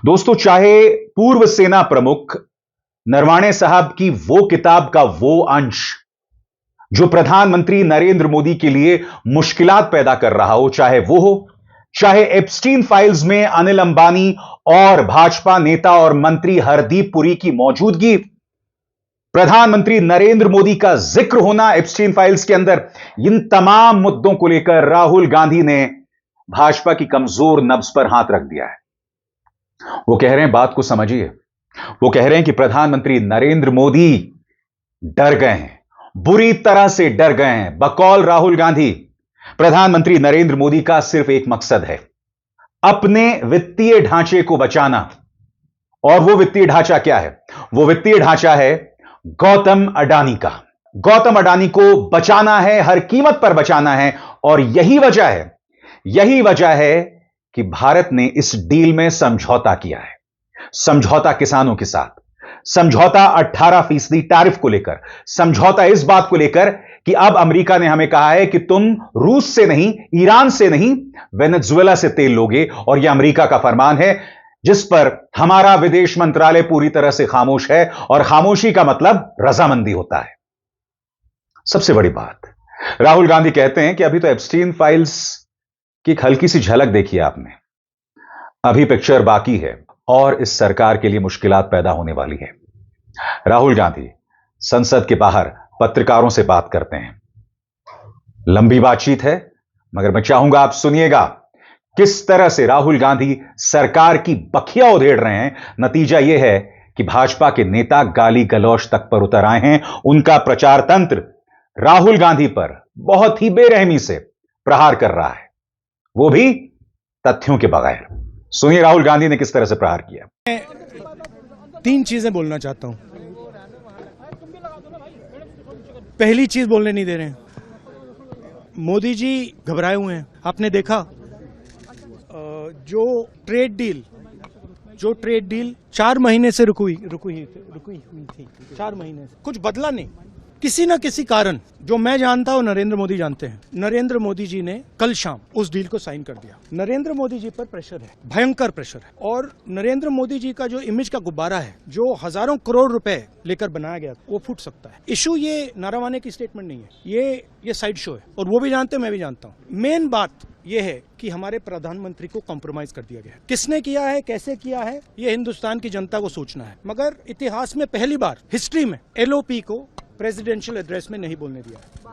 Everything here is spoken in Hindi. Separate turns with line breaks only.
दोस्तों, चाहे पूर्व सेना प्रमुख नरवाणे साहब की वो किताब का वो अंश जो प्रधानमंत्री नरेंद्र मोदी के लिए मुश्किलात पैदा कर रहा हो, चाहे वो हो, चाहे एप्स्टीन फाइल्स में अनिल अंबानी और भाजपा नेता और मंत्री हरदीप पुरी की मौजूदगी, प्रधानमंत्री नरेंद्र मोदी का जिक्र होना एप्स्टीन फाइल्स के अंदर, इन तमाम मुद्दों को लेकर राहुल गांधी ने भाजपा की कमजोर नब्ज पर हाथ रख दिया है। वो कह रहे हैं, बात को समझिए, वो कह रहे हैं कि प्रधानमंत्री नरेंद्र मोदी डर गए हैं, बुरी तरह से डर गए हैं। बकौल राहुल गांधी, प्रधानमंत्री नरेंद्र मोदी का सिर्फ एक मकसद है, अपने वित्तीय ढांचे को बचाना। और वो वित्तीय ढांचा क्या है? वो वित्तीय ढांचा है गौतम अडानी का। गौतम अडानी को बचाना है, हर कीमत पर बचाना है। और यही वजह है कि भारत ने इस डील में समझौता किया है। समझौता किसानों के साथ, समझौता 18% टैरिफ को लेकर, समझौता इस बात को लेकर कि अब अमेरिका ने हमें कहा है कि तुम रूस से नहीं, ईरान से नहीं, वेनेजुएला से तेल लोगे। और यह अमेरिका का फरमान है जिस पर हमारा विदेश मंत्रालय पूरी तरह से खामोश है। और खामोशी का मतलब रजामंदी होता है। सबसे बड़ी बात, राहुल गांधी कहते हैं कि अभी तो एप्स्टीन फाइल्स की एक हल्की सी झलक देखी आपने, अभी पिक्चर बाकी है और इस सरकार के लिए मुश्किलात पैदा होने वाली है। राहुल गांधी संसद के बाहर पत्रकारों से बात करते हैं। लंबी बातचीत है, मगर मैं चाहूंगा आप सुनिएगा किस तरह से राहुल गांधी सरकार की बखिया उधेड़ रहे हैं। नतीजा यह है कि भाजपा के नेता गाली गलौज तक पर उतर आए हैं। उनका प्रचार तंत्र राहुल गांधी पर बहुत ही बेरहमी से प्रहार कर रहा है, वो भी तथ्यों के बगैर। सुनिए राहुल गांधी ने किस तरह से प्रहार किया।
मैं 3 चीजें बोलना चाहता हूं। पहली चीज बोलने नहीं दे रहे हैं, मोदी जी घबराए हुए हैं। आपने देखा जो ट्रेड डील 4 महीने से रुकी हुई थी। 4 महीने से कुछ बदला नहीं। किसी न किसी कारण जो मैं जानता हूं, नरेंद्र मोदी जानते हैं। नरेंद्र मोदी जी ने कल शाम उस डील को साइन कर दिया। नरेंद्र मोदी जी पर प्रेशर है, भयंकर प्रेशर है। और नरेंद्र मोदी जी का जो इमेज का गुब्बारा है, जो हजारों करोड़ रुपए लेकर बनाया गया, वो फूट सकता है। इशू ये नारावाने की स्टेटमेंट नहीं है, ये साइड शो है। और वो भी जानते हैं, मैं भी जानता हूं। मेन बात यह है कि हमारे प्रधानमंत्री को कॉम्प्रोमाइज कर दिया गया है। किसने किया है, कैसे किया है, ये हिंदुस्तान की जनता को सोचना है। मगर इतिहास में पहली बार हिस्ट्री में एलओपी को प्रेसिडेंशियल एड्रेस में नहीं बोलने दिया।